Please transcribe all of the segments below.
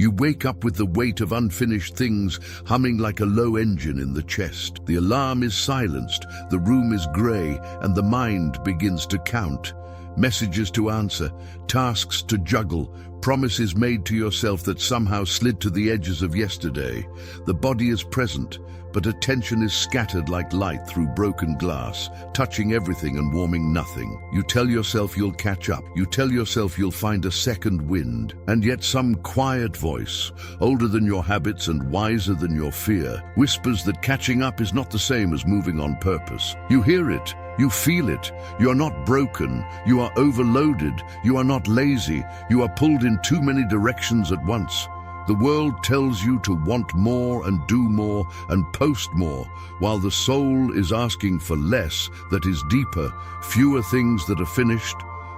You wake up with the weight of unfinished things humming like a low engine in the chest. The alarm is silenced, the room is grey, and the mind begins to count. Messages to answer, tasks to juggle, promises made to yourself that somehow slid to the edges of yesterday. The body is present, but attention is scattered like light through broken glass, touching everything and warming nothing. You tell yourself you'll catch up. You tell yourself you'll find a second wind. And yet some quiet voice, older than your habits and wiser than your fear, whispers that catching up is not the same as moving on purpose. You hear it. You feel it. You are not broken. You are overloaded. You are not lazy. You are pulled in too many directions at once. The world tells you to want more and do more and post more, while the soul is asking for less that is deeper, fewer things that are finished,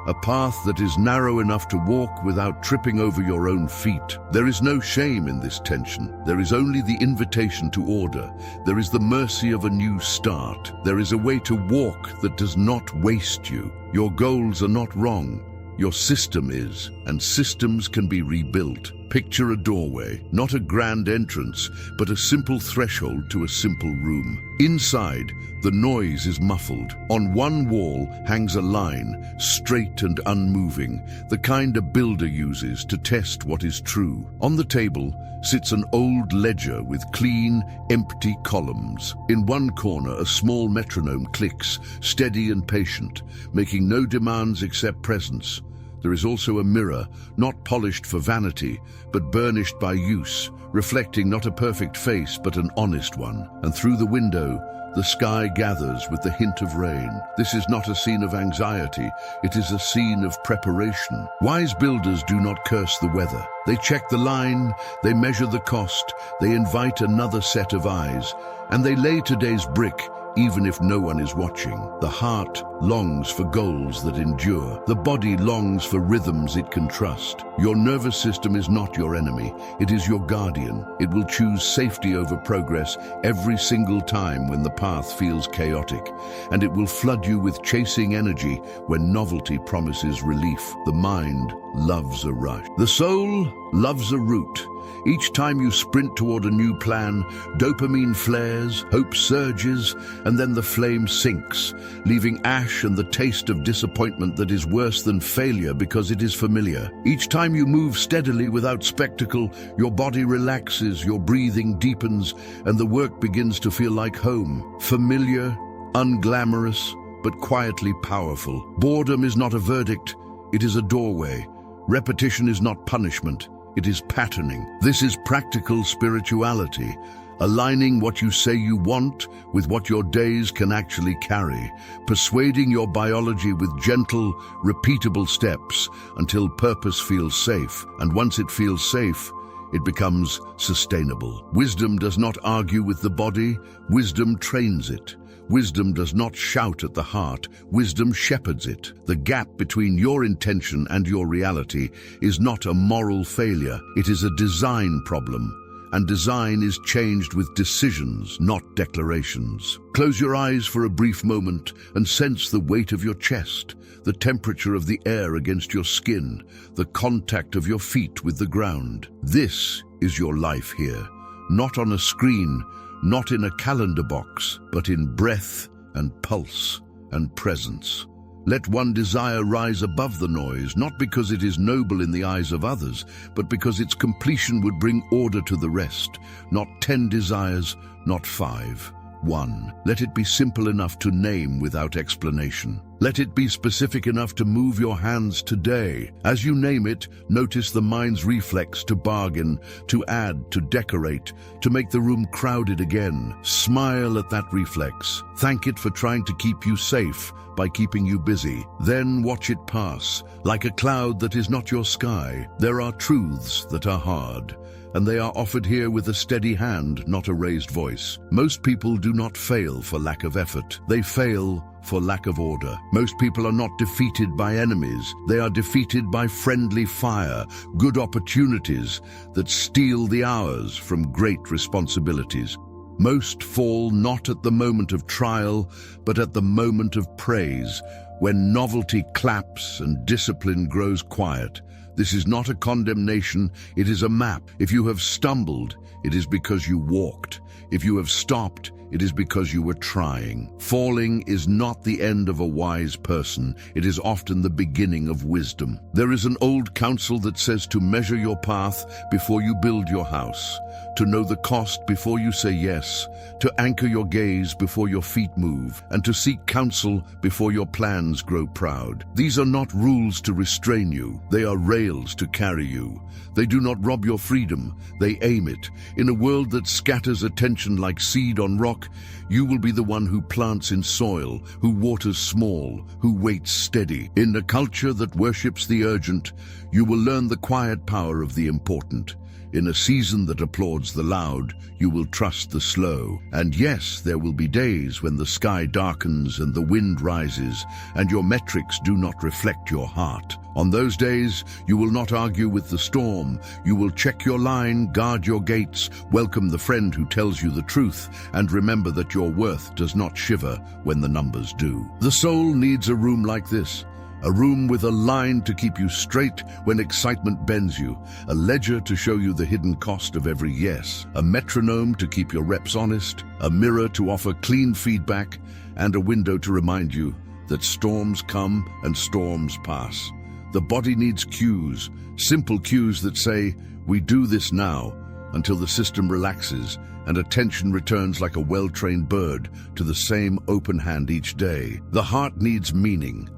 a path that is narrow enough to walk without tripping over your own feet. There is no shame in this tension. There is only the invitation to order. There is the mercy of a new start. There is a way to walk that does not waste you. Your goals are not wrong. Your system is, and systems can be rebuilt. Picture a doorway, not a grand entrance, but a simple threshold to a simple room. Inside, the noise is muffled. On one wall hangs a line, straight and unmoving, the kind a builder uses to test what is true. On the table sits an old ledger with clean, empty columns. In one corner, a small metronome clicks, steady and patient, making no demands except presence. There is also a mirror, not polished for vanity, but burnished by use, reflecting not a perfect face, but an honest one. And through the window, the sky gathers with the hint of rain. This is not a scene of anxiety, it is a scene of preparation. Wise builders do not curse the weather. They check the line, they measure the cost, they invite another set of eyes, and they lay today's brick even if no one is watching. The heart longs for goals that endure. The body longs for rhythms it can trust. Your nervous system is not your enemy. It is your guardian. It will choose safety over progress every single time when the path feels chaotic. And it will flood you with chasing energy when novelty promises relief. The mind loves a rush. The soul loves a route. Each time you sprint toward a new plan, dopamine flares, hope surges, and then the flame sinks, leaving ash and the taste of disappointment that is worse than failure because it is familiar. Each time you move steadily without spectacle, your body relaxes, your breathing deepens, and the work begins to feel like home. Familiar, unglamorous, but quietly powerful. Boredom is not a verdict, it is a doorway. Repetition is not punishment. It is patterning. This is practical spirituality, aligning what you say you want with what your days can actually carry, persuading your biology with gentle, repeatable steps until purpose feels safe. And once it feels safe, it becomes sustainable. Wisdom does not argue with the body, wisdom trains it. Wisdom does not shout at the heart, wisdom shepherds it. The gap between your intention and your reality is not a moral failure, it is a design problem. And design is changed with decisions, not declarations. Close your eyes for a brief moment and sense the weight of your chest, the temperature of the air against your skin, the contact of your feet with the ground. This is your life here, not on a screen, not in a calendar box, but in breath and pulse and presence. Let one desire rise above the noise, not because it is noble in the eyes of others, but because its completion would bring order to the rest. Not 10 desires, not 5. 1. Let it be simple enough to name without explanation. Let it be specific enough to move your hands today. As you name it, notice the mind's reflex to bargain, to add, to decorate, to make the room crowded again. Smile at that reflex. Thank it for trying to keep you safe by keeping you busy. Then watch it pass, like a cloud that is not your sky. There are truths that are hard, and they are offered here with a steady hand, not a raised voice. Most people do not fail for lack of effort. They fail for lack of order. Most people are not defeated by enemies. They are defeated by friendly fire, good opportunities that steal the hours from great responsibilities. Most fall not at the moment of trial, but at the moment of praise, when novelty claps and discipline grows quiet. This is not a condemnation, it is a map. If you have stumbled, it is because you walked. If you have stopped, it is because you were trying. Falling is not the end of a wise person. It is often the beginning of wisdom. There is an old counsel that says to measure your path before you build your house, to know the cost before you say yes, to anchor your gaze before your feet move, and to seek counsel before your plans grow proud. These are not rules to restrain you. They are rails to carry you. They do not rob your freedom. They aim it. In a world that scatters attention like seed on rock, you will be the one who plants in soil, who waters small, who waits steady. In a culture that worships the urgent, you will learn the quiet power of the important. In a season that applauds the loud, you will trust the slow. And yes, there will be days when the sky darkens and the wind rises, and your metrics do not reflect your heart. On those days, you will not argue with the storm. You will check your line, guard your gates, welcome the friend who tells you the truth, and remember that your worth does not shiver when the numbers do. The soul needs a room like this. A room with a line to keep you straight when excitement bends you, a ledger to show you the hidden cost of every yes, a metronome to keep your reps honest, a mirror to offer clean feedback, and a window to remind you that storms come and storms pass. The body needs cues, simple cues that say, "We do this now," until the system relaxes and attention returns like a well-trained bird to the same open hand each day. The heart needs meaning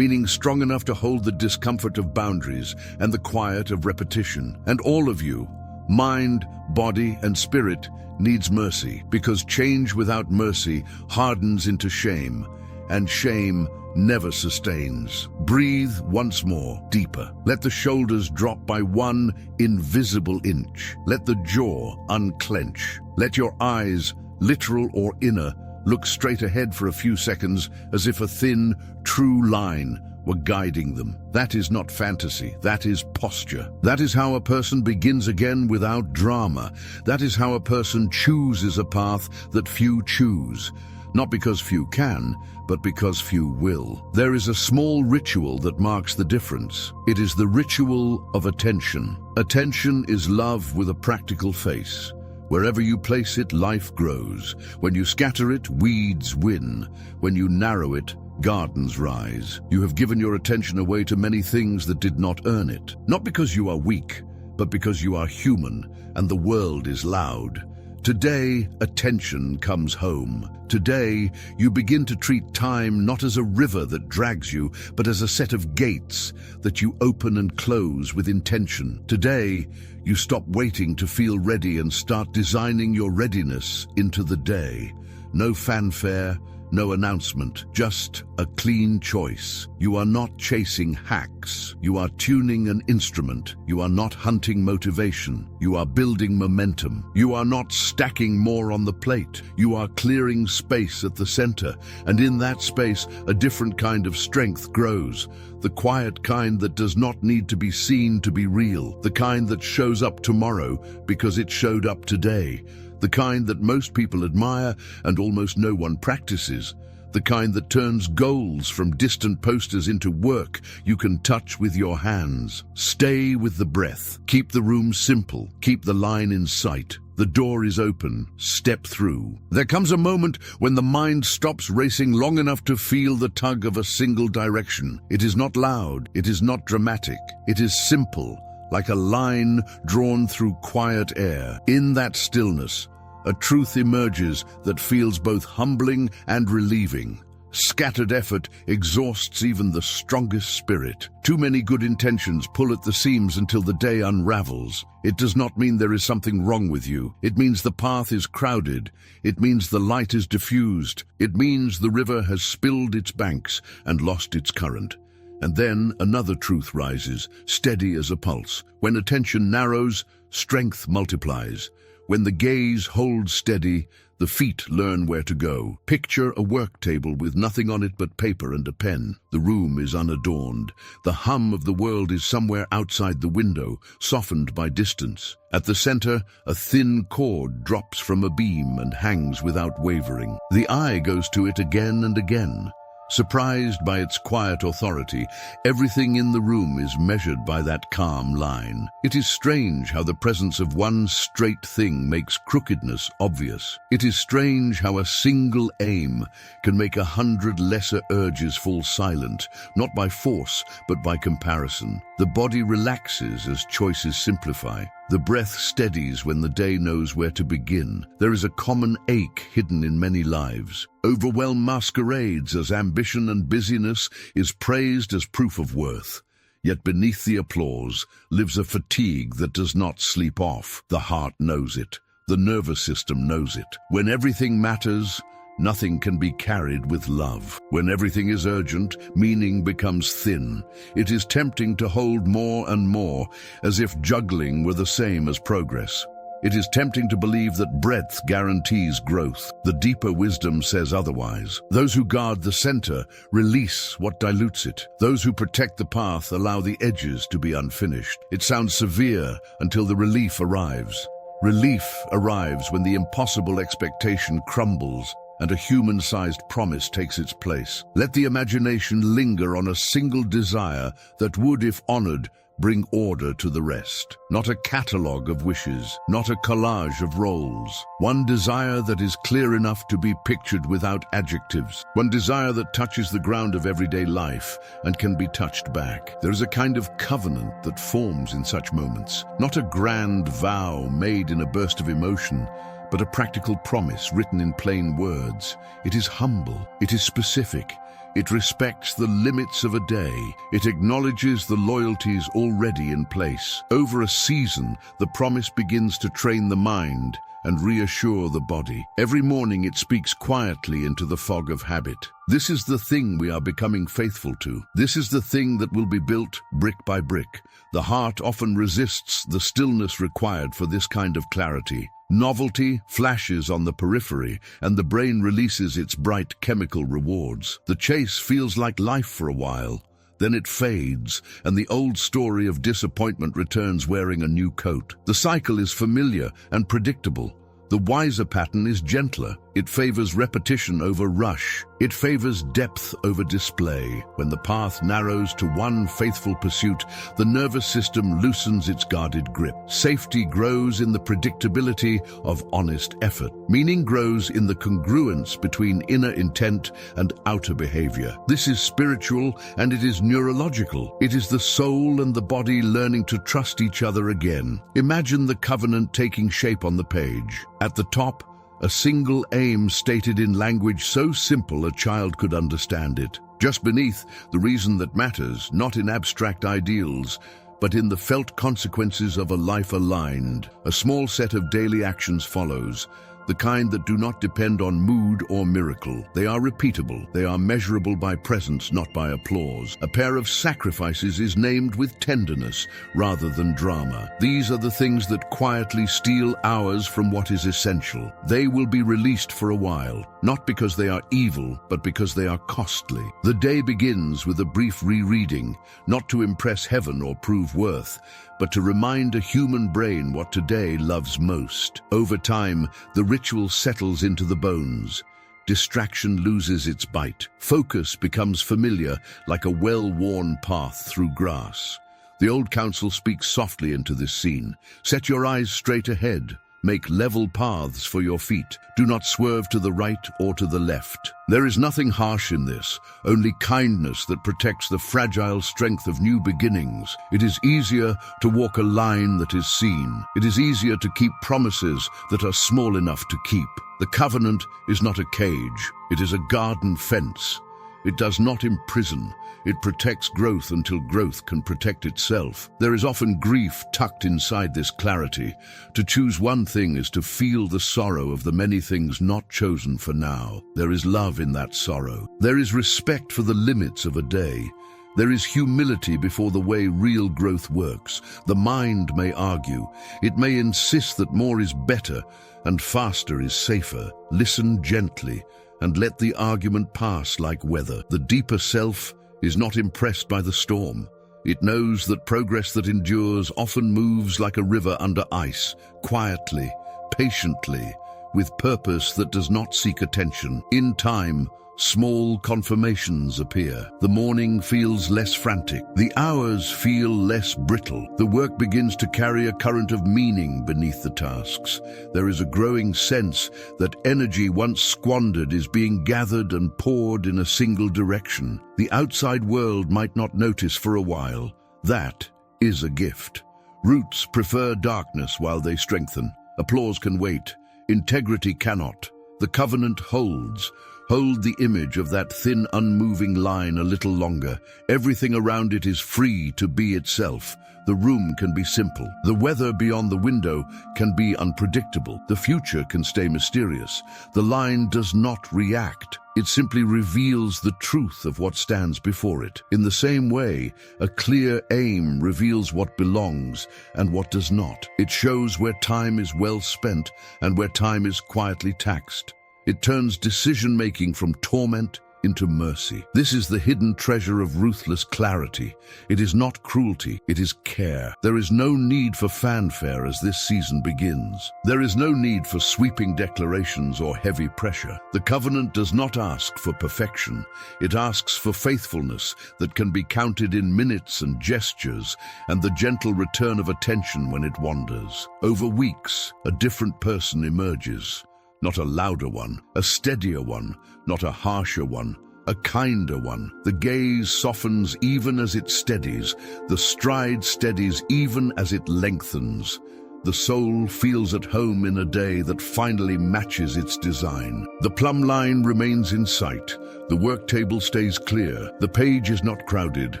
strong enough to hold the discomfort of boundaries and the quiet of repetition. And all of you, mind, body, and spirit, needs mercy, because change without mercy hardens into shame, and shame never sustains. Breathe once more, deeper. Let the shoulders drop by one invisible inch. Let the jaw unclench. Let your eyes, literal or inner, look straight ahead for a few seconds as if a thin, true line were guiding them. That is not fantasy, that is posture. That is how a person begins again without drama. That is how a person chooses a path that few choose. Not because few can, but because few will. There is a small ritual that marks the difference. It is the ritual of attention. Attention is love with a practical face. Wherever you place it, life grows. When you scatter it, weeds win. When you narrow it, gardens rise. You have given your attention away to many things that did not earn it. Not because you are weak, but because you are human, and the world is loud. Today, attention comes home. Today, you begin to treat time not as a river that drags you, but as a set of gates that you open and close with intention. Today, you stop waiting to feel ready and start designing your readiness into the day. No fanfare, no announcement, just a clean choice. You are not chasing hacks. You are tuning an instrument. You are not hunting motivation. You are building momentum. You are not stacking more on the plate. You are clearing space at the center, and in that space, a different kind of strength grows. The quiet kind that does not need to be seen to be real. The kind that shows up tomorrow because it showed up today. The kind that most people admire and almost no one practices. The kind that turns goals from distant posters into work you can touch with your hands. Stay with the breath. Keep the room simple. Keep the line in sight. The door is open. Step through. There comes a moment when the mind stops racing long enough to feel the tug of a single direction. It is not loud. It is not dramatic. It is simple. Like a line drawn through quiet air. In that stillness, a truth emerges that feels both humbling and relieving. Scattered effort exhausts even the strongest spirit. Too many good intentions pull at the seams until the day unravels. It does not mean there is something wrong with you. It means the path is crowded. It means the light is diffused. It means the river has spilled its banks and lost its current. And then another truth rises, steady as a pulse. When attention narrows, strength multiplies. When the gaze holds steady, the feet learn where to go. Picture a work table with nothing on it but paper and a pen. The room is unadorned. The hum of the world is somewhere outside the window, softened by distance. At the center, a thin cord drops from a beam and hangs without wavering. The eye goes to it again and again. Surprised by its quiet authority, everything in the room is measured by that calm line. It is strange how the presence of one straight thing makes crookedness obvious. It is strange how a single aim can make 100 lesser urges fall silent, not by force, but by comparison. The body relaxes as choices simplify. The breath steadies when the day knows where to begin. There is a common ache hidden in many lives. Overwhelm masquerades as ambition, and busyness is praised as proof of worth. Yet beneath the applause lives a fatigue that does not sleep off. The heart knows it. The nervous system knows it. When everything matters, nothing can be carried with love. When everything is urgent, meaning becomes thin. It is tempting to hold more and more, as if juggling were the same as progress. It is tempting to believe that breadth guarantees growth. The deeper wisdom says otherwise. Those who guard the center release what dilutes it. Those who protect the path allow the edges to be unfinished. It sounds severe until the relief arrives. Relief arrives when the impossible expectation crumbles and a human-sized promise takes its place. Let the imagination linger on a single desire that would, if honored, bring order to the rest. Not a catalogue of wishes, not a collage of roles. One desire that is clear enough to be pictured without adjectives. One desire that touches the ground of everyday life and can be touched back. There is a kind of covenant that forms in such moments. Not a grand vow made in a burst of emotion, but a practical promise written in plain words. It is humble, it is specific, it respects the limits of a day, it acknowledges the loyalties already in place. Over a season, the promise begins to train the mind and reassure the body. Every morning it speaks quietly into the fog of habit. This is the thing we are becoming faithful to. This is the thing that will be built brick by brick. The heart often resists the stillness required for this kind of clarity. Novelty flashes on the periphery, and the brain releases its bright chemical rewards. The chase feels like life for a while. Then it fades, and the old story of disappointment returns wearing a new coat. The cycle is familiar and predictable. The wiser pattern is gentler. It favors repetition over rush. It favors depth over display. When the path narrows to one faithful pursuit, the nervous system loosens its guarded grip. Safety grows in the predictability of honest effort. Meaning grows in the congruence between inner intent and outer behavior. This is spiritual and it is neurological. It is the soul and the body learning to trust each other again. Imagine the covenant taking shape on the page. At the top, a single aim stated in language so simple a child could understand it. Just beneath, the reason that matters, not in abstract ideals, but in the felt consequences of a life aligned. A small set of daily actions follows, the kind that do not depend on mood or miracle. They are repeatable. They are measurable by presence, not by applause. A pair of sacrifices is named with tenderness rather than drama. These are the things that quietly steal hours from what is essential. They will be released for a while, not because they are evil, but because they are costly. The day begins with a brief rereading, not to impress heaven or prove worth, but to remind a human brain what today loves most. Over time, the ritual settles into the bones. Distraction loses its bite. Focus becomes familiar, like a well-worn path through grass. The old counsel speaks softly into this scene. Set your eyes straight ahead. Make level paths for your feet. Do not swerve to the right or to the left. There is nothing harsh in this, only kindness that protects the fragile strength of new beginnings. It is easier to walk a line that is seen. It is easier to keep promises that are small enough to keep. The covenant is not a cage. It is a garden fence. It does not imprison. It protects growth until growth can protect itself. There is often grief tucked inside this clarity. To choose one thing is to feel the sorrow of the many things not chosen for now. There is love in that sorrow. There is respect for the limits of a day. There is humility before the way real growth works. The mind may argue. It may insist that more is better and faster is safer. Listen gently and let the argument pass like weather. The deeper self is not impressed by the storm. It knows that progress that endures often moves like a river under ice, quietly, patiently, with purpose that does not seek attention. In time, Small confirmations appear. The morning feels less frantic. The hours feel less brittle. The work begins to carry a current of meaning beneath the tasks. There is a growing sense that energy once squandered is being gathered and poured in a single direction. The outside world might not notice for a while. That is a gift. Roots prefer darkness while they strengthen. Applause can wait. Integrity cannot. The covenant holds. Hold the image of that thin, unmoving line a little longer. Everything around it is free to be itself. The room can be simple. The weather beyond the window can be unpredictable. The future can stay mysterious. The line does not react. It simply reveals the truth of what stands before it. In the same way, a clear aim reveals what belongs and what does not. It shows where time is well spent and where time is quietly taxed. It turns decision-making from torment into mercy. This is the hidden treasure of ruthless clarity. It is not cruelty, it is care. There is no need for fanfare as this season begins. There is no need for sweeping declarations or heavy pressure. The covenant does not ask for perfection. It asks for faithfulness that can be counted in minutes and gestures, and the gentle return of attention when it wanders. Over weeks, a different person emerges. Not a louder one, a steadier one, not a harsher one, a kinder one. The gaze softens even as it steadies. The stride steadies even as it lengthens. The soul feels at home in a day that finally matches its design. The plumb line remains in sight. The work table stays clear. The page is not crowded.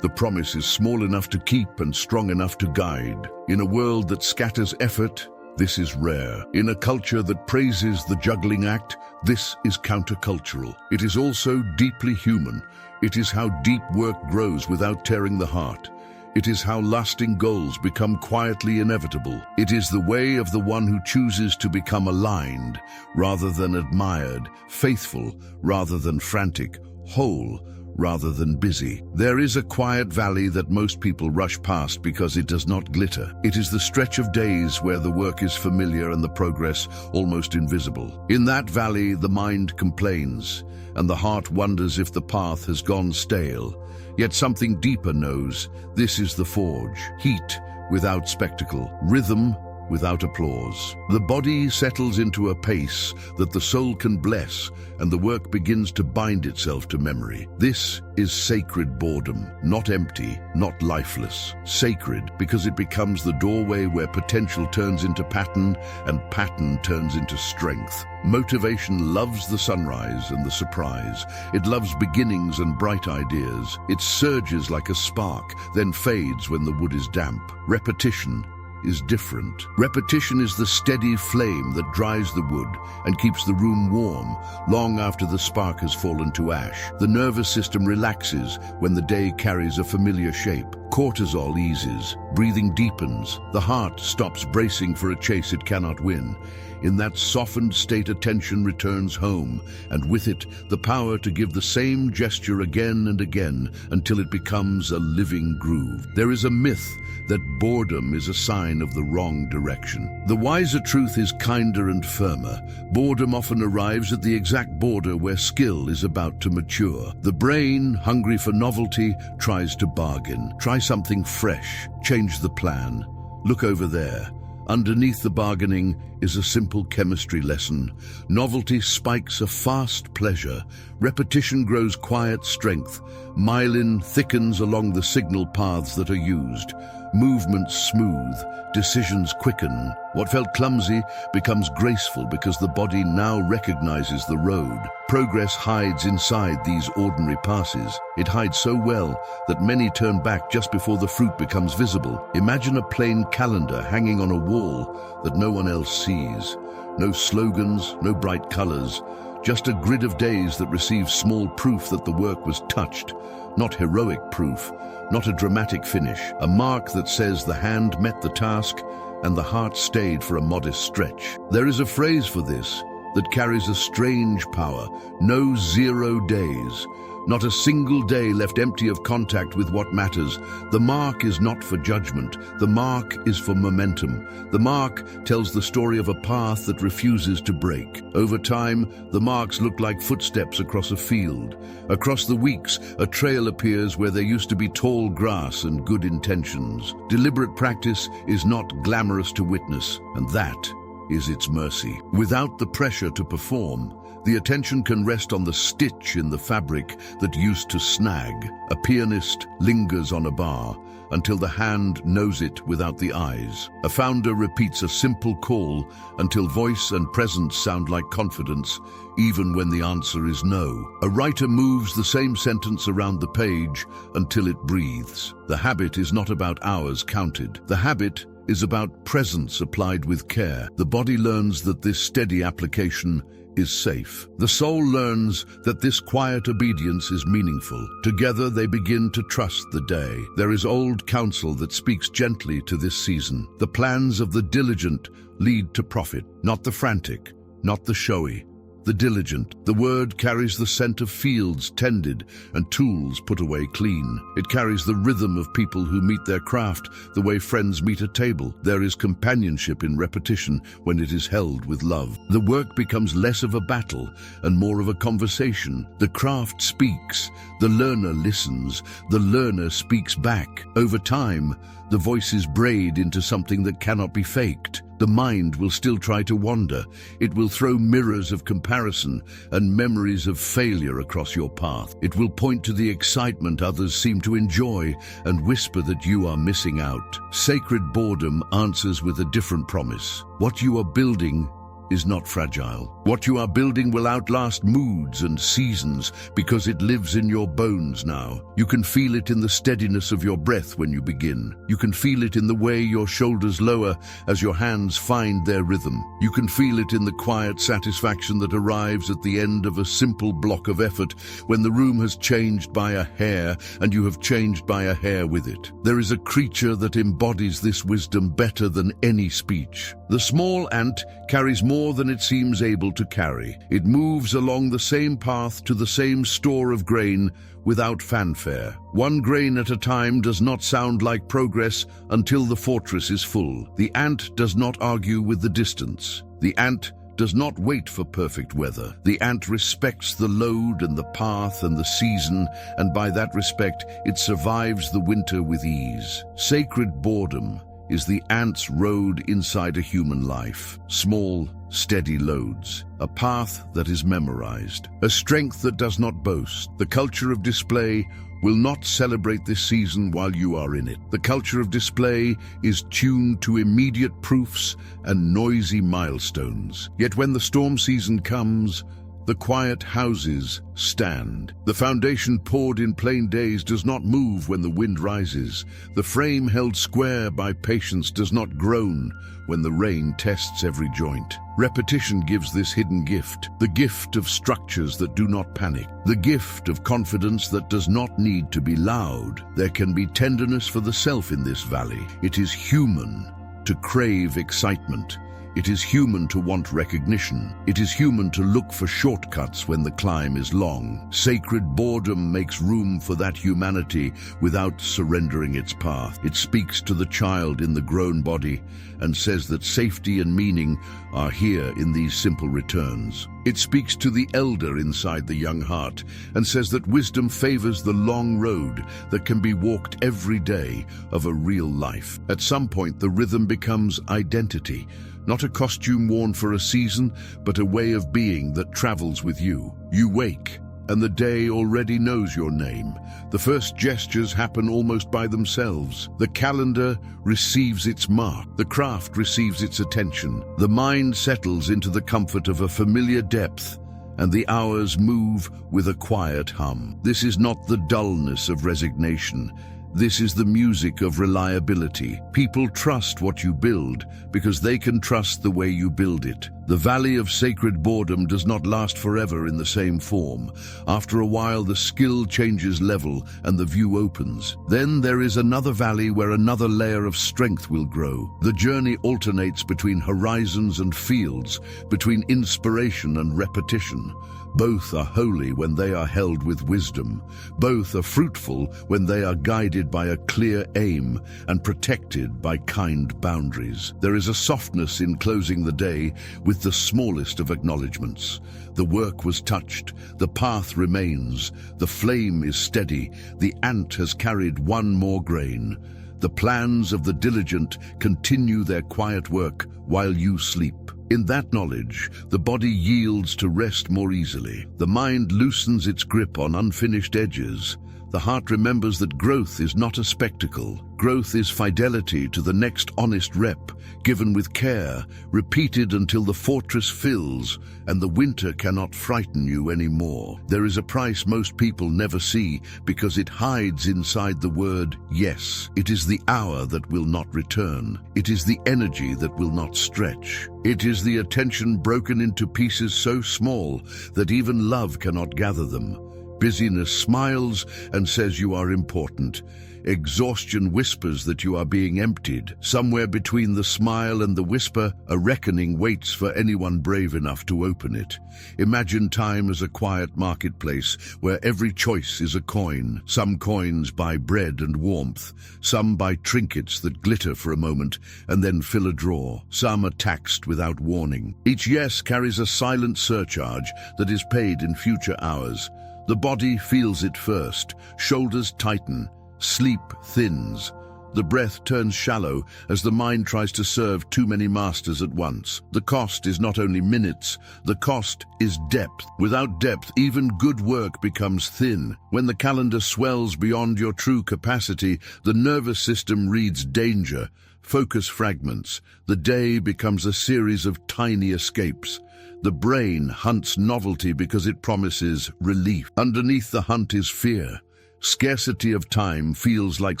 The promise is small enough to keep and strong enough to guide. In a world that scatters effort, this is rare. In a culture that praises the juggling act, this is countercultural. It is also deeply human. It is how deep work grows without tearing the heart. It is how lasting goals become quietly inevitable. It is the way of the one who chooses to become aligned rather than admired, faithful rather than frantic, whole rather than busy. There is a quiet valley that most people rush past because it does not glitter. It is the stretch of days where the work is familiar and the progress almost invisible. In that valley, the mind complains, and the heart wonders if the path has gone stale. Yet something deeper knows, this is the forge. Heat without spectacle, rhythm without applause. The body settles into a pace that the soul can bless, and the work begins to bind itself to memory. This is sacred boredom, not empty, not lifeless. Sacred because it becomes the doorway where potential turns into pattern and pattern turns into strength. Motivation loves the sunrise and the surprise. It loves beginnings and bright ideas. It surges like a spark, then fades when the wood is damp. Repetition is different. Repetition is the steady flame that dries the wood and keeps the room warm long after the spark has fallen to ash. The nervous system relaxes when the day carries a familiar shape. Cortisol eases, breathing deepens, the heart stops bracing for a chase it cannot win. In that softened state, attention returns home, and with it, the power to give the same gesture again and again until it becomes a living groove. There is a myth that boredom is a sign of the wrong direction. The wiser truth is kinder and firmer. Boredom often arrives at the exact border where skill is about to mature. The brain, hungry for novelty, tries to bargain. Try something fresh. Change the plan. Look over there. Underneath the bargaining is a simple chemistry lesson. Novelty spikes a fast pleasure. Repetition grows quiet strength. Myelin thickens along the signal paths that are used. Movements smooth, decisions quicken. What felt clumsy becomes graceful because the body now recognizes the road. Progress hides inside these ordinary passes. It hides so well that many turn back just before the fruit becomes visible. Imagine a plain calendar hanging on a wall that no one else sees. No slogans, no bright colors, just a grid of days that receives small proof that the work was touched. Not heroic proof, not a dramatic finish, a mark that says the hand met the task and the heart stayed for a modest stretch. There is a phrase for this that carries a strange power. No 0 days. Not a single day left empty of contact with what matters. The mark is not for judgment. The mark is for momentum. The mark tells the story of a path that refuses to break. Over time, the marks look like footsteps across a field. Across the weeks, a trail appears where there used to be tall grass and good intentions. Deliberate practice is not glamorous to witness, and that is its mercy. Without the pressure to perform, the attention can rest on the stitch in the fabric that used to snag. A pianist lingers on a bar until the hand knows it without the eyes. A founder repeats a simple call until voice and presence sound like confidence, even when the answer is no. A writer moves the same sentence around the page until it breathes. The habit is not about hours counted. The habit is about presence applied with care. The body learns that this steady application is safe. The soul learns that this quiet obedience is meaningful. Together they begin to trust the day. There is old counsel that speaks gently to this season. The plans of the diligent lead to profit, not the frantic, not the showy. The diligent. The word carries the scent of fields tended and tools put away clean. It carries the rhythm of people who meet their craft the way friends meet a table. There is companionship in repetition when it is held with love. The work becomes less of a battle and more of a conversation. The craft speaks. The learner listens. The learner speaks back. Over time, the voices braid into something that cannot be faked. The mind will still try to wander. It will throw mirrors of comparison and memories of failure across your path. It will point to the excitement others seem to enjoy and whisper that you are missing out. Sacred boredom answers with a different promise. What you are building is not fragile. What you are building will outlast moods and seasons because it lives in your bones now. You can feel it in the steadiness of your breath when you begin. You can feel it in the way your shoulders lower as your hands find their rhythm. You can feel it in the quiet satisfaction that arrives at the end of a simple block of effort when the room has changed by a hair and you have changed by a hair with it. There is a creature that embodies this wisdom better than any speech. The small ant carries more than it seems able to carry. It moves along the same path to the same store of grain without fanfare. One grain at a time does not sound like progress until the fortress is full. The ant does not argue with the distance. The ant does not wait for perfect weather. The ant respects the load and the path and the season, and by that respect, it survives the winter with ease. Sacred boredom is the ant's road inside a human life. Small, steady loads. A path that is memorized. A strength that does not boast. The culture of display will not celebrate this season while you are in it. The culture of display is tuned to immediate proofs and noisy milestones. Yet when the storm season comes, the quiet houses stand. The foundation poured in plain days does not move when the wind rises. The frame held square by patience does not groan when the rain tests every joint. Repetition gives this hidden gift, the gift of structures that do not panic, the gift of confidence that does not need to be loud. There can be tenderness for the self in this valley. It is human to crave excitement. It is human to want recognition. It is human to look for shortcuts when the climb is long. Sacred boredom makes room for that humanity without surrendering its path. It speaks to the child in the grown body and says that safety and meaning are here in these simple returns. It speaks to the elder inside the young heart and says that wisdom favors the long road that can be walked every day of a real life. At some point, the rhythm becomes identity. Not a costume worn for a season, but a way of being that travels with you. You wake, and the day already knows your name. The first gestures happen almost by themselves. The calendar receives its mark. The craft receives its attention. The mind settles into the comfort of a familiar depth, and the hours move with a quiet hum. This is not the dullness of resignation. This is the music of reliability. People trust what you build because they can trust the way you build it. The valley of sacred boredom does not last forever in the same form. After a while, the skill changes level and the view opens. Then there is another valley where another layer of strength will grow. The journey alternates between horizons and fields, between inspiration and repetition. Both are holy when they are held with wisdom. Both are fruitful when they are guided by a clear aim and protected by kind boundaries. There is a softness in closing the day with the smallest of acknowledgements. The work was touched, the path remains, the flame is steady, the ant has carried one more grain. The plans of the diligent continue their quiet work while you sleep. In that knowledge, the body yields to rest more easily. The mind loosens its grip on unfinished edges. The heart remembers that growth is not a spectacle. Growth is fidelity to the next honest rep, given with care, repeated until the fortress fills and the winter cannot frighten you anymore. There is a price most people never see because it hides inside the word yes. It is the hour that will not return. It is the energy that will not stretch. It is the attention broken into pieces so small that even love cannot gather them. Busyness smiles and says you are important. Exhaustion whispers that you are being emptied. Somewhere between the smile and the whisper, a reckoning waits for anyone brave enough to open it. Imagine time as a quiet marketplace where every choice is a coin. Some coins buy bread and warmth. Some buy trinkets that glitter for a moment and then fill a drawer. Some are taxed without warning. Each yes carries a silent surcharge that is paid in future hours. The body feels it first. Shoulders tighten. Sleep thins. The breath turns shallow as the mind tries to serve too many masters at once. The cost is not only minutes, the cost is depth. Without depth, even good work becomes thin. When the calendar swells beyond your true capacity, the nervous system reads danger. Focus fragments. The day becomes a series of tiny escapes. The brain hunts novelty because it promises relief. Underneath the hunt is fear. Scarcity of time feels like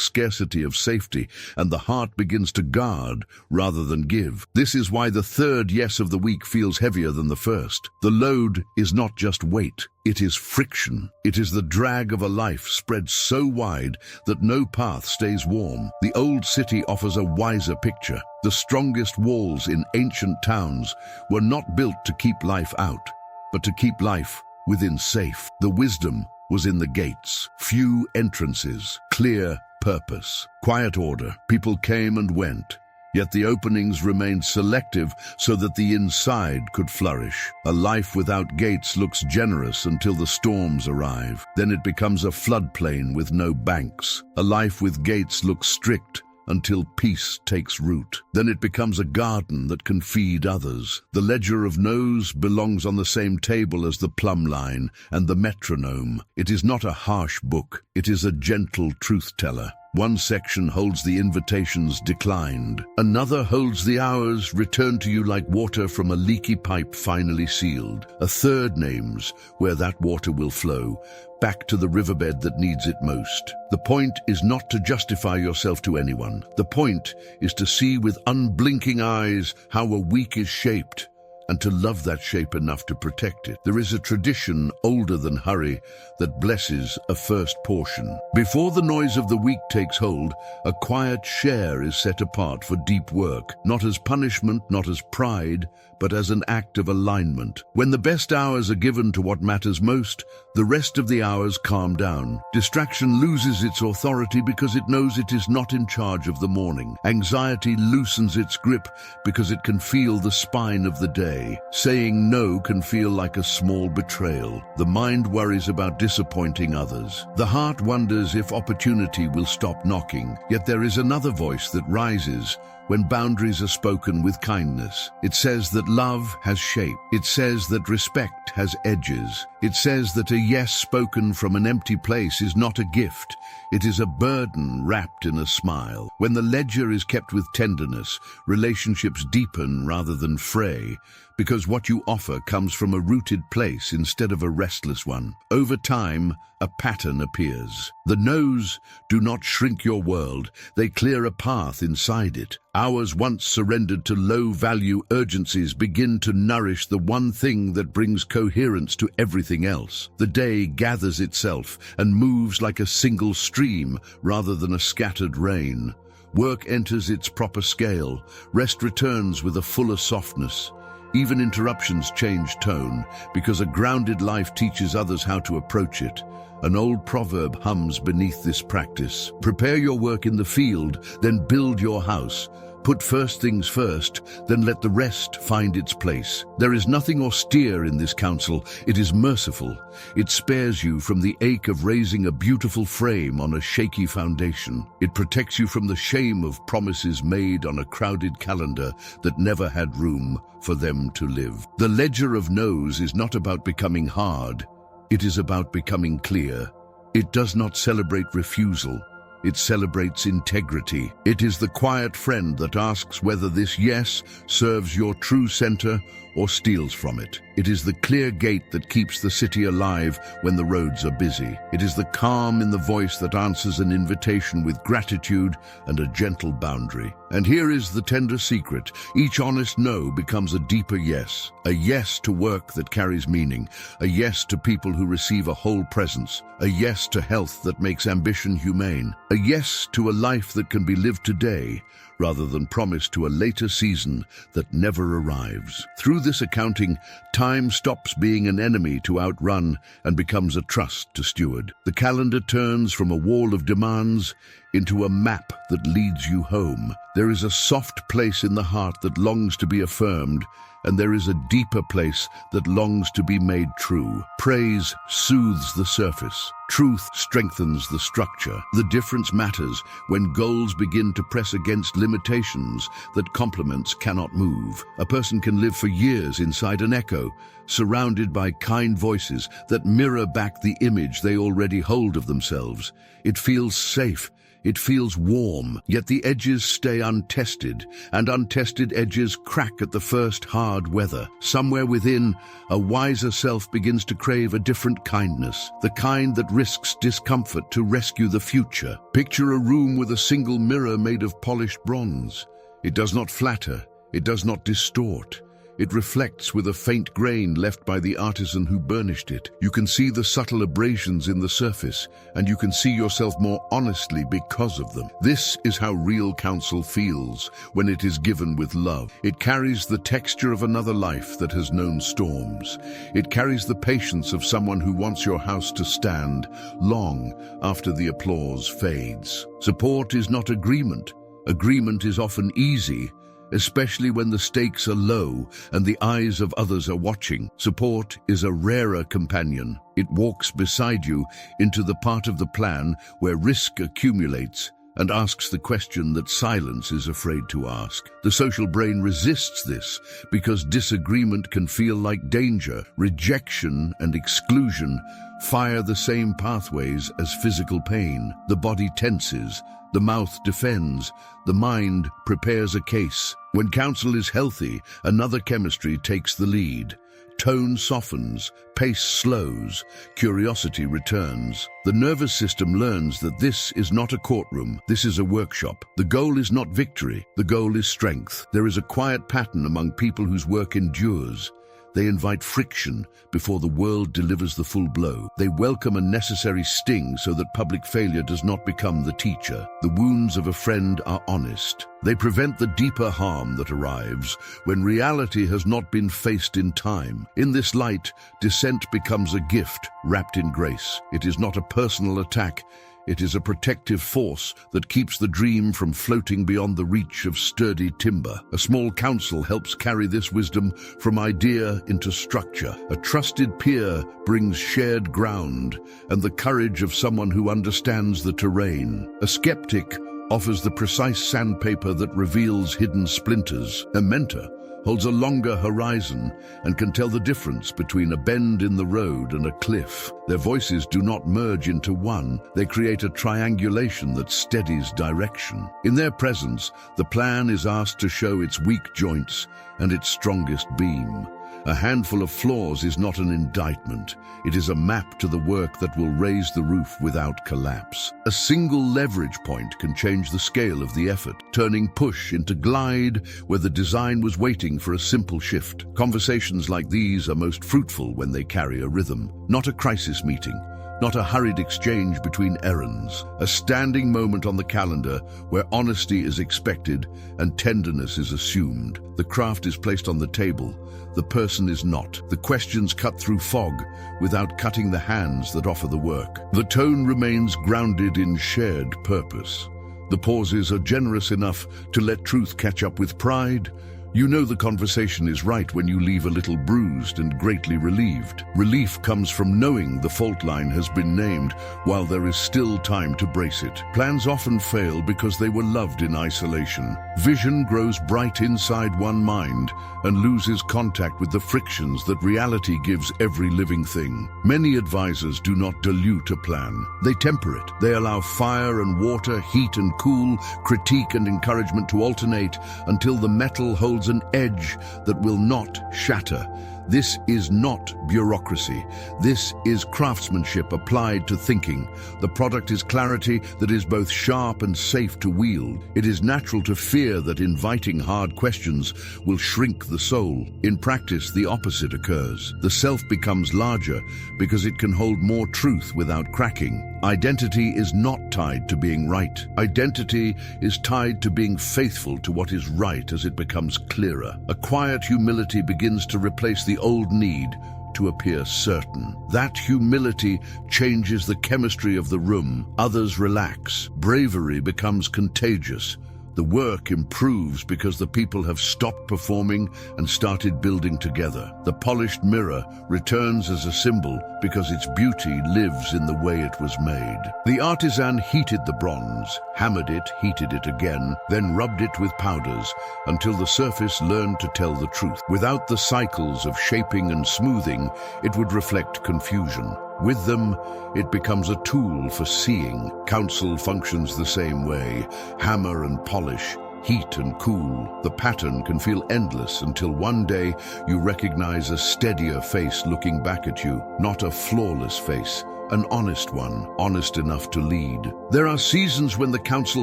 scarcity of safety, and the heart begins to guard rather than give. This is why the third yes of the week feels heavier than the first. The load is not just weight, it is friction. It is the drag of a life spread so wide that no path stays warm. The old city offers a wiser picture. The strongest walls in ancient towns were not built to keep life out, but to keep life within safe. The wisdom was in the gates. Few entrances, clear purpose, quiet order. People came and went, yet the openings remained selective so that the inside could flourish. A life without gates looks generous until the storms arrive. Then it becomes a floodplain with no banks. A life with gates looks strict until peace takes root. Then it becomes a garden that can feed others. The ledger of no's belongs on the same table as the plumb line and the metronome. It is not a harsh book, it is a gentle truth-teller. One section holds the invitations declined. Another holds the hours returned to you like water from a leaky pipe finally sealed. A third names where that water will flow, back to the riverbed that needs it most. The point is not to justify yourself to anyone. The point is to see with unblinking eyes how a week is shaped, and to love that shape enough to protect it. There is a tradition older than hurry that blesses a first portion. Before the noise of the week takes hold, a quiet share is set apart for deep work, not as punishment, not as pride, but as an act of alignment. When the best hours are given to what matters most, the rest of the hours calm down. Distraction loses its authority because it knows it is not in charge of the morning. Anxiety loosens its grip because it can feel the spine of the day. Saying no can feel like a small betrayal. The mind worries about disappointing others. The heart wonders if opportunity will stop knocking. Yet there is another voice that rises when boundaries are spoken with kindness. It says that love has shape. It says that respect has edges. It says that a yes spoken from an empty place is not a gift. It is a burden wrapped in a smile. When the ledger is kept with tenderness, relationships deepen rather than fray. because what you offer comes from a rooted place instead of a restless one. Over time, a pattern appears. The no's do not shrink your world, they clear a path inside it. Hours once surrendered to low-value urgencies begin to nourish the one thing that brings coherence to everything else. The day gathers itself and moves like a single stream rather than a scattered rain. Work enters its proper scale, rest returns with a fuller softness. Even interruptions change tone, because a grounded life teaches others how to approach it. An old proverb hums beneath this practice. Prepare your work in the field, then build your house. Put first things first, then let the rest find its place. There is nothing austere in this counsel. It is merciful. It spares you from the ache of raising a beautiful frame on a shaky foundation. It protects you from the shame of promises made on a crowded calendar that never had room for them to live. The ledger of no's is not about becoming hard. It is about becoming clear. It does not celebrate refusal. It celebrates integrity. It is the quiet friend that asks whether this yes serves your true center or steals from it. It is the clear gate that keeps the city alive when the roads are busy. It is the calm in the voice that answers an invitation with gratitude and a gentle boundary. And here is the tender secret. Each honest no becomes a deeper yes. A yes to work that carries meaning. A yes to people who receive a whole presence. A yes to health that makes ambition humane. A yes to a life that can be lived today, rather than promised to a later season that never arrives. Through this accounting, time stops being an enemy to outrun and becomes a trust to steward. The calendar turns from a wall of demands into a map that leads you home. There is a soft place in the heart that longs to be affirmed, and there is a deeper place that longs to be made true. Praise soothes the surface. Truth strengthens the structure. The difference matters when goals begin to press against limitations that compliments cannot move. A person can live for years inside an echo, surrounded by kind voices that mirror back the image they already hold of themselves. It feels safe. It feels warm, yet the edges stay untested, and untested edges crack at the first hard weather. Somewhere within, a wiser self begins to crave a different kindness, the kind that risks discomfort to rescue the future. Picture a room with a single mirror made of polished bronze. It does not flatter, it does not distort. It reflects with a faint grain left by the artisan who burnished it. You can see the subtle abrasions in the surface, and you can see yourself more honestly because of them. This is how real counsel feels when it is given with love. It carries the texture of another life that has known storms. It carries the patience of someone who wants your house to stand long after the applause fades. Support is not agreement. Agreement is often easy, especially when the stakes are low and the eyes of others are watching. Support is a rarer companion. It walks beside you into the part of the plan where risk accumulates and asks the question that silence is afraid to ask. The social brain resists this because disagreement can feel like danger. Rejection and exclusion fire the same pathways as physical pain. The body tenses, the mouth defends, the mind prepares a case. When counsel is healthy, another chemistry takes the lead. Tone softens, pace slows, curiosity returns. The nervous system learns that this is not a courtroom, this is a workshop. The goal is not victory, the goal is strength. There is a quiet pattern among people whose work endures. They invite friction before the world delivers the full blow. They welcome a necessary sting so that public failure does not become the teacher. The wounds of a friend are honest. They prevent the deeper harm that arrives when reality has not been faced in time. In this light, dissent becomes a gift wrapped in grace. It is not a personal attack. It is a protective force that keeps the dream from floating beyond the reach of sturdy timber. A small counsel helps carry this wisdom from idea into structure. A trusted peer brings shared ground and the courage of someone who understands the terrain. A skeptic offers the precise sandpaper that reveals hidden splinters. A mentor holds a longer horizon, and can tell the difference between a bend in the road and a cliff. Their voices do not merge into one. They create a triangulation that steadies direction. In their presence, the plan is asked to show its weak joints and its strongest beam. A handful of flaws is not an indictment. It is a map to the work that will raise the roof without collapse. A single leverage point can change the scale of the effort, turning push into glide where the design was waiting for a simple shift. Conversations like these are most fruitful when they carry a rhythm, not a crisis meeting, not a hurried exchange between errands, a standing moment on the calendar where honesty is expected and tenderness is assumed. The craft is placed on the table, the person is not. The questions cut through fog without cutting the hands that offer the work. The tone remains grounded in shared purpose. The pauses are generous enough to let truth catch up with pride. You know the conversation is right when you leave a little bruised and greatly relieved. Relief comes from knowing the fault line has been named while there is still time to brace it. Plans often fail because they were loved in isolation. Vision grows bright inside one mind and loses contact with the frictions that reality gives every living thing. Many advisors do not dilute a plan. They temper it. They allow fire and water, heat and cool, critique and encouragement to alternate until the metal holds an edge that will not shatter. This is not bureaucracy. This is craftsmanship applied to thinking. The product is clarity that is both sharp and safe to wield. It is natural to fear that inviting hard questions will shrink the soul. In practice, the opposite occurs. The self becomes larger because it can hold more truth without cracking. Identity is not tied to being right. Identity is tied to being faithful to what is right as it becomes clearer. A quiet humility begins to replace the old need to appear certain. That humility changes the chemistry of the room. Others relax. Bravery becomes contagious. The work improves because the people have stopped performing and started building together. The polished mirror returns as a symbol because its beauty lives in the way it was made. The artisan heated the bronze, hammered it, heated it again, then rubbed it with powders until the surface learned to tell the truth. Without the cycles of shaping and smoothing, it would reflect confusion. With them, it becomes a tool for seeing. Counsel functions the same way. Hammer and polish, heat and cool. The pattern can feel endless until one day you recognize a steadier face looking back at you, not a flawless face, an honest one, honest enough to lead. There are seasons when the counsel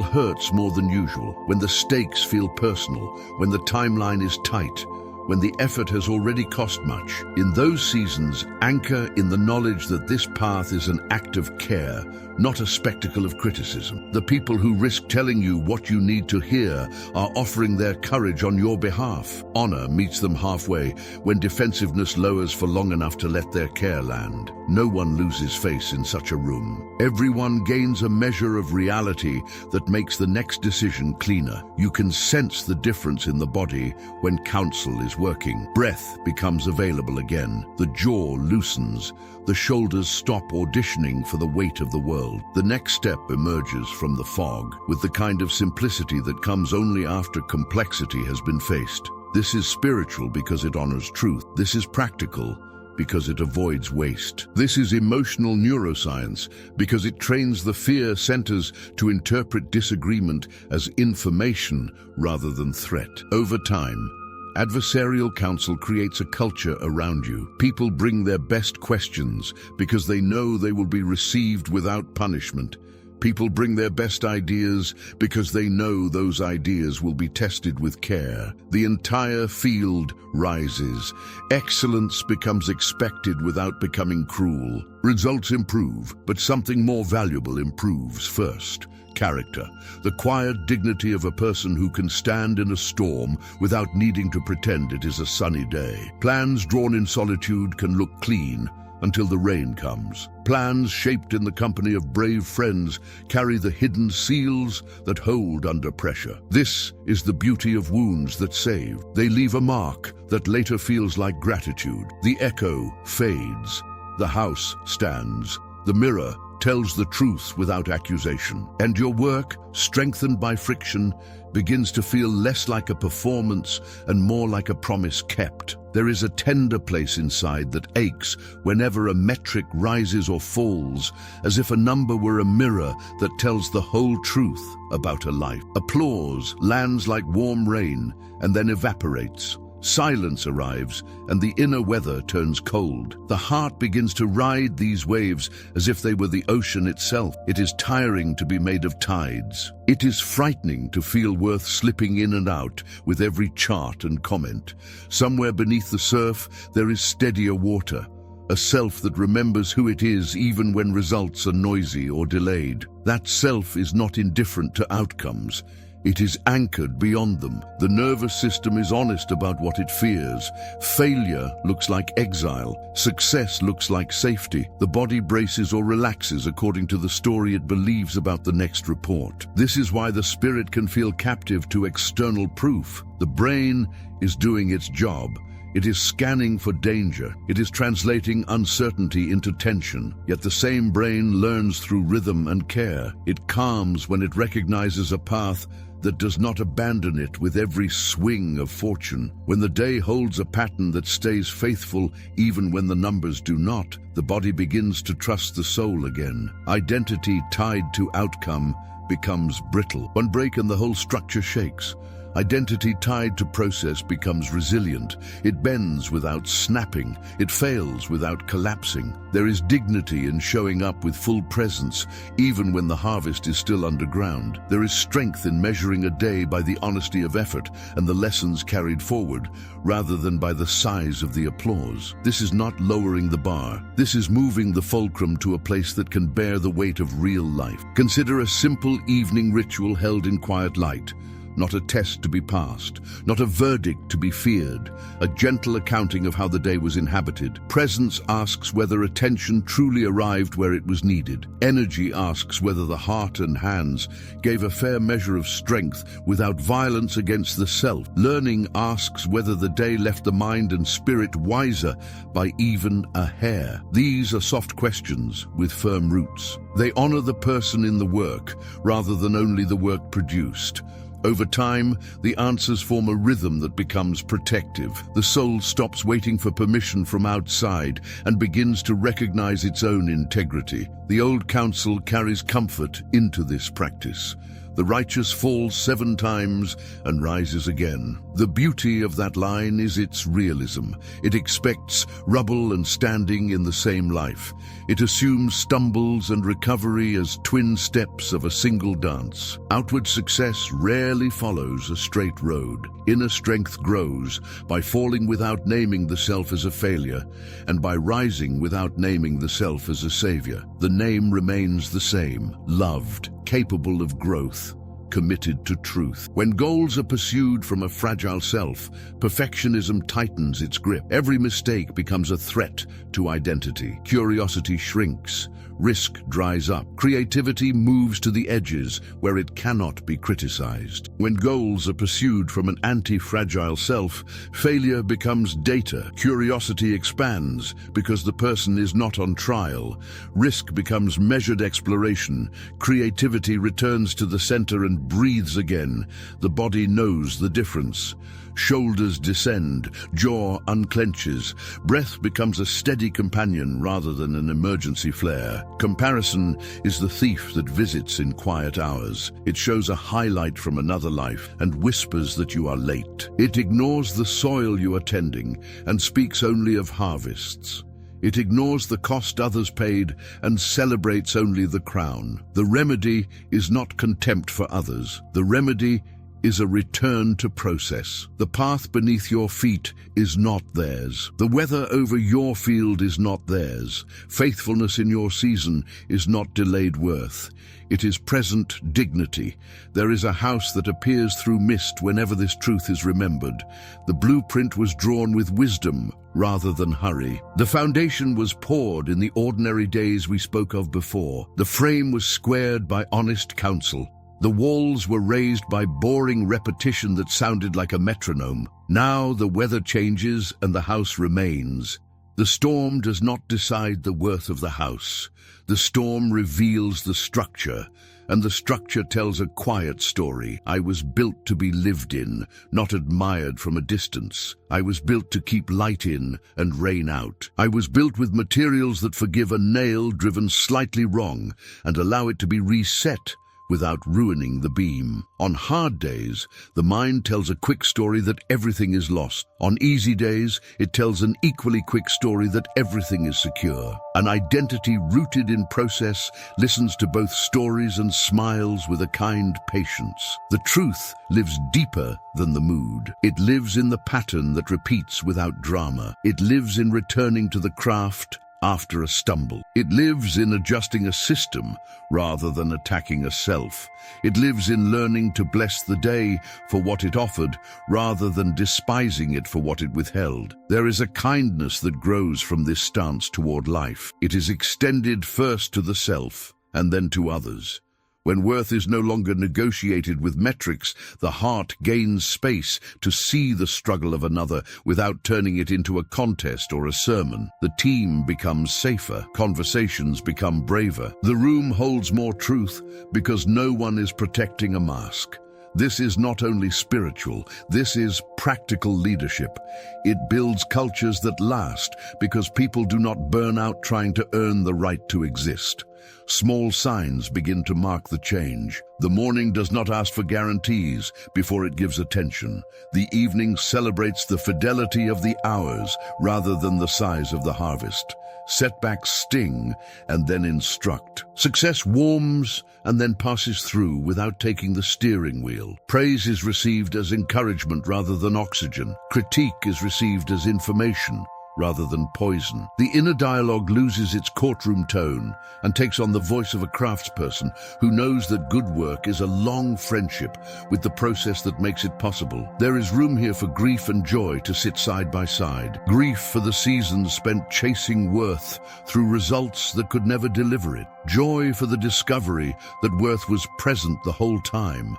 hurts more than usual, when the stakes feel personal, when the timeline is tight, when the effort has already cost much. In those seasons, anchor in the knowledge that this path is an act of care, not a spectacle of criticism. The people who risk telling you what you need to hear are offering their courage on your behalf. Honor meets them halfway when defensiveness lowers for long enough to let their care land. No one loses face in such a room. Everyone gains a measure of reality that makes the next decision cleaner. You can sense the difference in the body when counsel is working. Breath becomes available again. The jaw loosens. The shoulders stop auditioning for the weight of the world. The next step emerges from the fog with the kind of simplicity that comes only after complexity has been faced. This is spiritual because it honors truth. This is practical because it avoids waste. This is emotional neuroscience because it trains the fear centers to interpret disagreement as information rather than threat. Over time, adversarial counsel creates a culture around you. People bring their best questions because they know they will be received without punishment. People bring their best ideas because they know those ideas will be tested with care. The entire field rises. Excellence becomes expected without becoming cruel. Results improve, but something more valuable improves first. Character, the quiet dignity of a person who can stand in a storm without needing to pretend it is a sunny day. Plans drawn in solitude can look clean until the rain comes. Plans shaped in the company of brave friends carry the hidden seals that hold under pressure. This is the beauty of wounds that save. They leave a mark that later feels like gratitude. The echo fades. The house stands. The mirror tells the truth without accusation. And your work, strengthened by friction, begins to feel less like a performance and more like a promise kept. There is a tender place inside that aches whenever a metric rises or falls, as if a number were a mirror that tells the whole truth about a life. Applause lands like warm rain and then evaporates. Silence arrives, and the inner weather turns cold. The heart begins to ride these waves as if they were the ocean itself. It is tiring to be made of tides. It is frightening to feel worth slipping in and out with every chart and comment. Somewhere beneath the surf, there is steadier water, a self that remembers who it is even when results are noisy or delayed. That self is not indifferent to outcomes. It is anchored beyond them. The nervous system is honest about what it fears. Failure looks like exile. Success looks like safety. The body braces or relaxes according to the story it believes about the next report. This is why the spirit can feel captive to external proof. The brain is doing its job. It is scanning for danger. It is translating uncertainty into tension. Yet the same brain learns through rhythm and care. It calms when it recognizes a path that does not abandon it with every swing of fortune. When the day holds a pattern that stays faithful even when the numbers do not, the body begins to trust the soul again. Identity tied to outcome becomes brittle. One break and the whole structure shakes. Identity tied to process becomes resilient. It bends without snapping. It fails without collapsing. There is dignity in showing up with full presence, even when the harvest is still underground. There is strength in measuring a day by the honesty of effort and the lessons carried forward, rather than by the size of the applause. This is not lowering the bar. This is moving the fulcrum to a place that can bear the weight of real life. Consider a simple evening ritual held in quiet light. Not a test to be passed, not a verdict to be feared, a gentle accounting of how the day was inhabited. Presence asks whether attention truly arrived where it was needed. Energy asks whether the heart and hands gave a fair measure of strength without violence against the self. Learning asks whether the day left the mind and spirit wiser by even a hair. These are soft questions with firm roots. They honor the person in the work rather than only the work produced. Over time, the answers form a rhythm that becomes protective. The soul stops waiting for permission from outside and begins to recognize its own integrity. The old counsel carries comfort into this practice. The righteous falls 7 times and rises again. The beauty of that line is its realism. It expects rubble and standing in the same life. It assumes stumbles and recovery as twin steps of a single dance. Outward success rarely follows a straight road. Inner strength grows by falling without naming the self as a failure, and by rising without naming the self as a savior. The name remains the same: loved, capable of growth, committed to truth. When goals are pursued from a fragile self, perfectionism tightens its grip. Every mistake becomes a threat to identity. Curiosity shrinks. Risk dries up. Creativity moves to the edges where it cannot be criticized. When goals are pursued from an anti-fragile self, failure becomes data. Curiosity expands because the person is not on trial. Risk becomes measured exploration. Creativity returns to the center and breathes again. The body knows the difference. Shoulders descend, jaw unclenches. Breath becomes a steady companion rather than an emergency flare. Comparison is the thief that visits in quiet hours. It shows a highlight from another life and whispers that you are late. It ignores the soil you are tending and speaks only of harvests. It ignores the cost others paid and celebrates only the crown. The remedy is not contempt for others. The remedy is a return to process. The path beneath your feet is not theirs. The weather over your field is not theirs. Faithfulness in your season is not delayed worth. It is present dignity. There is a house that appears through mist whenever this truth is remembered. The blueprint was drawn with wisdom rather than hurry. The foundation was poured in the ordinary days we spoke of before. The frame was squared by honest counsel. The walls were raised by boring repetition that sounded like a metronome. Now the weather changes and the house remains. The storm does not decide the worth of the house. The storm reveals the structure, and the structure tells a quiet story. I was built to be lived in, not admired from a distance. I was built to keep light in and rain out. I was built with materials that forgive a nail driven slightly wrong and allow it to be reset without ruining the beam. On hard days, the mind tells a quick story that everything is lost. On easy days, it tells an equally quick story that everything is secure. An identity rooted in process listens to both stories and smiles with a kind patience. The truth lives deeper than the mood. It lives in the pattern that repeats without drama. It lives in returning to the craft after a stumble. It lives in adjusting a system rather than attacking a self. It lives in learning to bless the day for what it offered rather than despising it for what it withheld. There is a kindness that grows from this stance toward life. It is extended first to the self and then to others. When worth is no longer negotiated with metrics, the heart gains space to see the struggle of another without turning it into a contest or a sermon. The team becomes safer. Conversations become braver. The room holds more truth because no one is protecting a mask. This is not only spiritual, this is practical leadership. It builds cultures that last because people do not burn out trying to earn the right to exist. Small signs begin to mark the change. The morning does not ask for guarantees before it gives attention. The evening celebrates the fidelity of the hours rather than the size of the harvest. Setbacks sting and then instruct. Success warms and then passes through without taking the steering wheel. Praise is received as encouragement rather than oxygen. Critique is received as information rather than poison. The inner dialogue loses its courtroom tone and takes on the voice of a craftsperson who knows that good work is a long friendship with the process that makes it possible. There is room here for grief and joy to sit side by side. Grief for the seasons spent chasing worth through results that could never deliver it. Joy for the discovery that worth was present the whole time,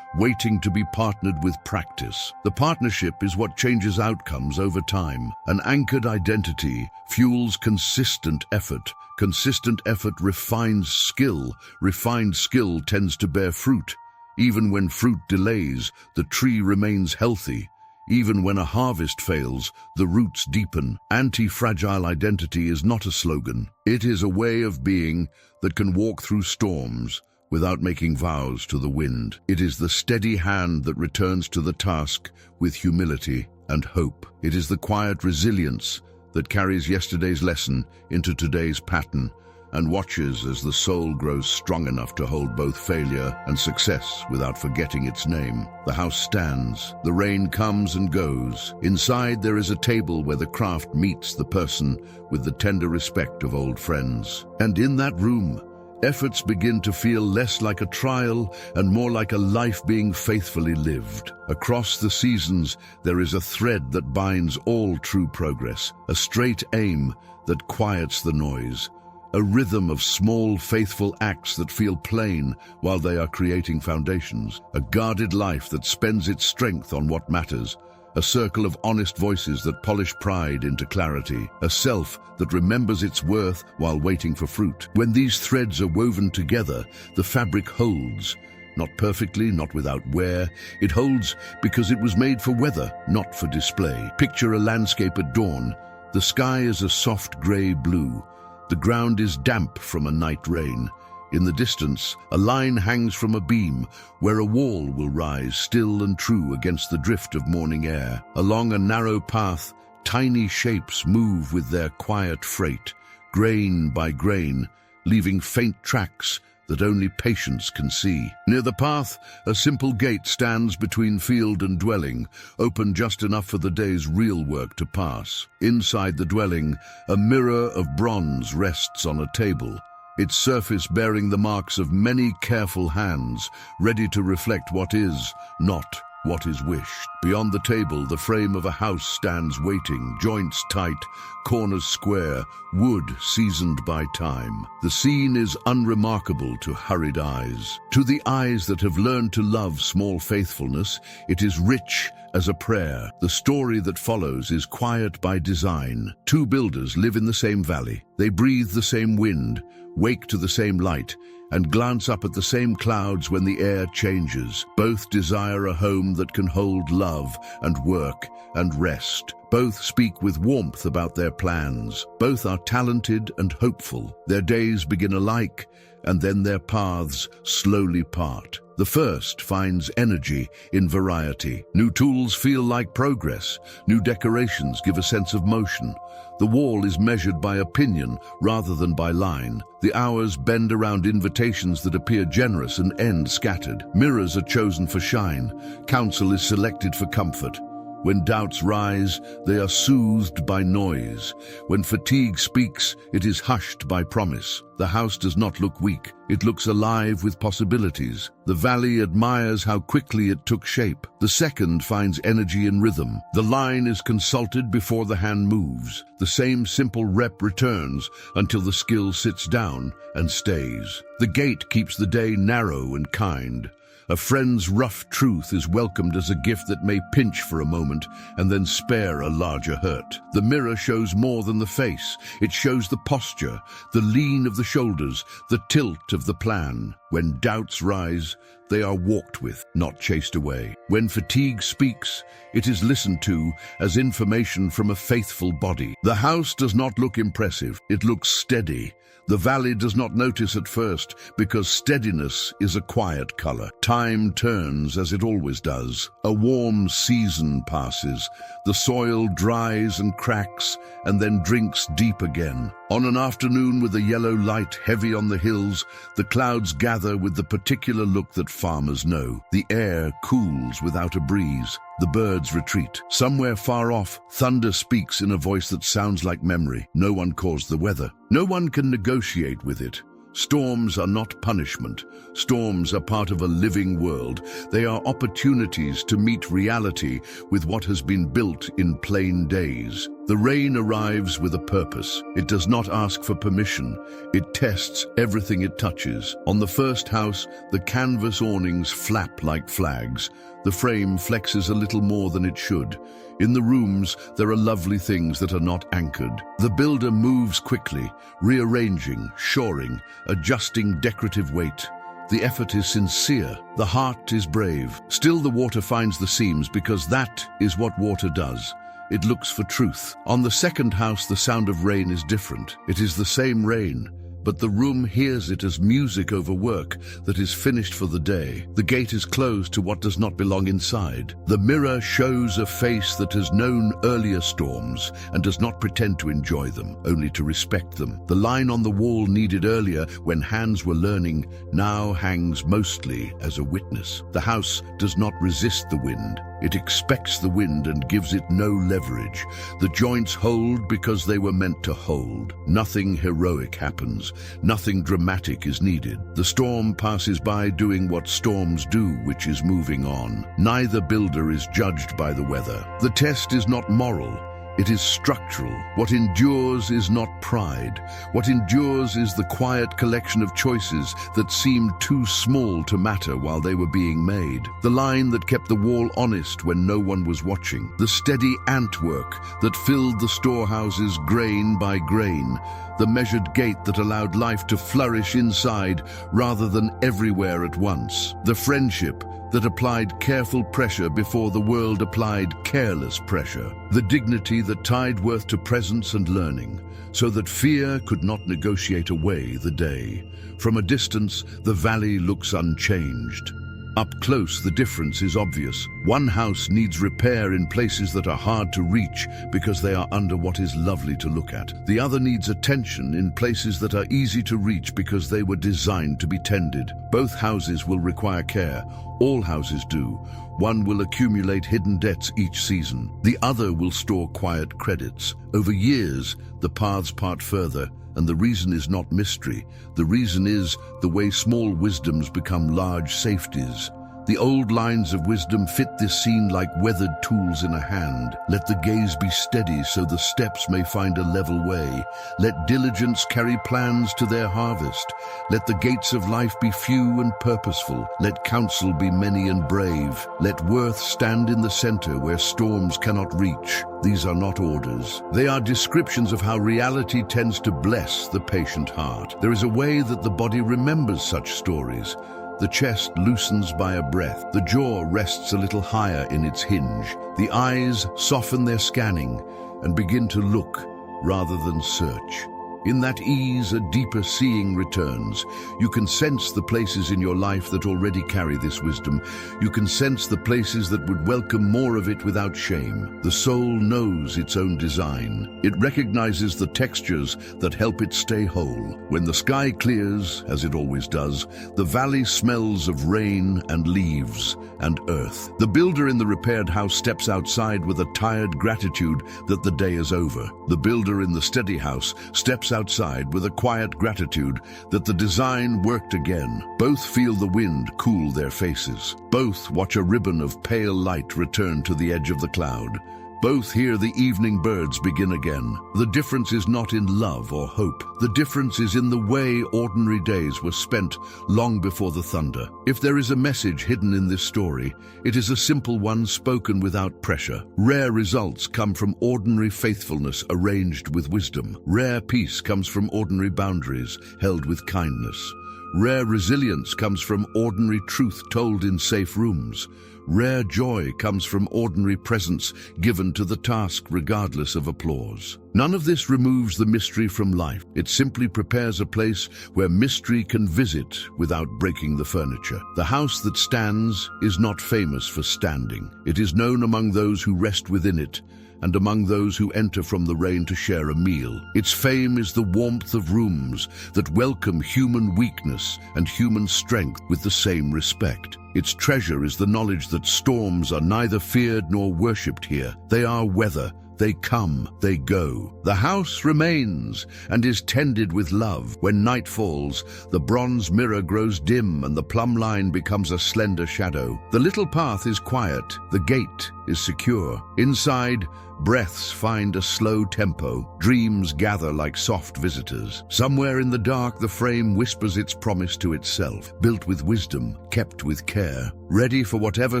waiting to be partnered with practice. The partnership is what changes outcomes over time. An anchored identity fuels consistent effort. Consistent effort refines skill. Refined skill tends to bear fruit. Even when fruit delays, the tree remains healthy. Even when a harvest fails, the roots deepen. Anti-fragile identity is not a slogan. It is a way of being that can walk through storms without making vows to the wind. It is the steady hand that returns to the task with humility and hope. It is the quiet resilience that carries yesterday's lesson into today's pattern and watches as the soul grows strong enough to hold both failure and success without forgetting its name. The house stands. The rain comes and goes. Inside there is a table where the craft meets the person with the tender respect of old friends. And in that room, efforts begin to feel less like a trial and more like a life being faithfully lived. Across the seasons, there is a thread that binds all true progress, a straight aim that quiets the noise, a rhythm of small, faithful acts that feel plain while they are creating foundations, a guarded life that spends its strength on what matters, a circle of honest voices that polish pride into clarity, a self that remembers its worth while waiting for fruit. When these threads are woven together, the fabric holds. Not perfectly, not without wear. It holds because it was made for weather, not for display. Picture a landscape at dawn. The sky is a soft gray blue. The ground is damp from a night rain. In the distance, a line hangs from a beam where a wall will rise still and true against the drift of morning air. Along a narrow path, tiny shapes move with their quiet freight, grain by grain, leaving faint tracks that only patience can see. Near the path, a simple gate stands between field and dwelling, open just enough for the day's real work to pass. Inside the dwelling, a mirror of bronze rests on a table, its surface bearing the marks of many careful hands, ready to reflect what is, not what is wished. Beyond the table, the frame of a house stands waiting, joints tight, corners square, wood seasoned by time. The scene is unremarkable to hurried eyes. To the eyes that have learned to love small faithfulness, it is rich as a prayer. The story that follows is quiet by design. Two builders live in the same valley. They breathe the same wind, wake to the same light, and glance up at the same clouds when the air changes. Both desire a home that can hold love and work and rest. Both speak with warmth about their plans. Both are talented and hopeful. Their days begin alike, and then their paths slowly part. The first finds energy in variety. New tools feel like progress. New decorations give a sense of motion. The wall is measured by opinion rather than by line. The hours bend around invitations that appear generous and end scattered. Mirrors are chosen for shine. Counsel is selected for comfort. When doubts rise, they are soothed by noise. When fatigue speaks, it is hushed by promise. The house does not look weak. It looks alive with possibilities. The valley admires how quickly it took shape. The second finds energy in rhythm. The line is consulted before the hand moves. The same simple rep returns until the skill sits down and stays. The gate keeps the day narrow and kind. A friend's rough truth is welcomed as a gift that may pinch for a moment and then spare a larger hurt. The mirror shows more than the face. It shows the posture, the lean of the shoulders, the tilt of the plan. When doubts rise, they are walked with, not chased away. When fatigue speaks, it is listened to as information from a faithful body. The house does not look impressive. It looks steady. The valley does not notice at first because steadiness is a quiet color. Time turns as it always does. A warm season passes. The soil dries and cracks and then drinks deep again. On an afternoon with a yellow light heavy on the hills, the clouds gather with the particular look that farmers know. The air cools without a breeze. The birds retreat. Somewhere far off, thunder speaks in a voice that sounds like memory. No one caused the weather. No one can negotiate with it. Storms are not punishment. Storms are part of a living world. They are opportunities to meet reality with what has been built in plain days. The rain arrives with a purpose. It does not ask for permission. It tests everything it touches. On the first house, the canvas awnings flap like flags. The frame flexes a little more than it should. In the rooms, there are lovely things that are not anchored. The builder moves quickly, rearranging, shoring, adjusting decorative weight. The effort is sincere. The heart is brave. Still, the water finds the seams because that is what water does. It looks for truth. On the second house, the sound of rain is different. It is the same rain, but the room hears it as music over work that is finished for the day. The gate is closed to what does not belong inside. The mirror shows a face that has known earlier storms and does not pretend to enjoy them, only to respect them. The line on the wall needed earlier when hands were learning now hangs mostly as a witness. The house does not resist the wind. It expects the wind and gives it no leverage. The joints hold because they were meant to hold. Nothing heroic happens. Nothing dramatic is needed. The storm passes by doing what storms do, which is moving on. Neither builder is judged by the weather. The test is not moral. It is structural. What endures is not pride. What endures is the quiet collection of choices that seemed too small to matter while they were being made. The line that kept the wall honest when no one was watching. The steady antwork that filled the storehouses grain by grain. The measured gate that allowed life to flourish inside rather than everywhere at once. The friendship that applied careful pressure before the world applied careless pressure. The dignity that tied worth to presence and learning, so that fear could not negotiate away the day. From a distance, the valley looks unchanged. Up close, the difference is obvious. One house needs repair in places that are hard to reach because they are under what is lovely to look at. The other needs attention in places that are easy to reach because they were designed to be tended. Both houses will require care. All houses do. One will accumulate hidden debts each season. The other will store quiet credits. Over years, the paths part further, and the reason is not mystery. The reason is the way small wisdoms become large safeties. The old lines of wisdom fit this scene like weathered tools in a hand. Let the gaze be steady so the steps may find a level way. Let diligence carry plans to their harvest. Let the gates of life be few and purposeful. Let counsel be many and brave. Let worth stand in the center where storms cannot reach. These are not orders. They are descriptions of how reality tends to bless the patient heart. There is a way that the body remembers such stories. The chest loosens by a breath. The jaw rests a little higher in its hinge. The eyes soften their scanning and begin to look rather than search. In that ease, a deeper seeing returns. You can sense the places in your life that already carry this wisdom. You can sense the places that would welcome more of it without shame. The soul knows its own design. It recognizes the textures that help it stay whole. When the sky clears, as it always does, the valley smells of rain and leaves and earth. The builder in the repaired house steps outside with a tired gratitude that the day is over. The builder in the steady house steps outside with a quiet gratitude that the design worked again. Both feel the wind cool their faces. Both watch a ribbon of pale light return to the edge of the cloud. Both hear the evening birds begin again. The difference is not in love or hope. The difference is in the way ordinary days were spent long before the thunder. If there is a message hidden in this story, it is a simple one spoken without pressure. Rare results come from ordinary faithfulness arranged with wisdom. Rare peace comes from ordinary boundaries held with kindness. Rare resilience comes from ordinary truth told in safe rooms. Rare joy comes from ordinary presence given to the task regardless of applause. None of this removes the mystery from life. It simply prepares a place where mystery can visit without breaking the furniture. The house that stands is not famous for standing. It is known among those who rest within it and among those who enter from the rain to share a meal. Its fame is the warmth of rooms that welcome human weakness and human strength with the same respect. Its treasure is the knowledge that storms are neither feared nor worshipped here. They are weather. They come, they go. The house remains and is tended with love. When night falls, the bronze mirror grows dim and the plumb line becomes a slender shadow. The little path is quiet. The gate is secure. Inside, breaths find a slow tempo. Dreams gather like soft visitors. Somewhere in the dark, the frame whispers its promise to itself, built with wisdom, kept with care, ready for whatever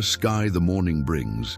sky the morning brings.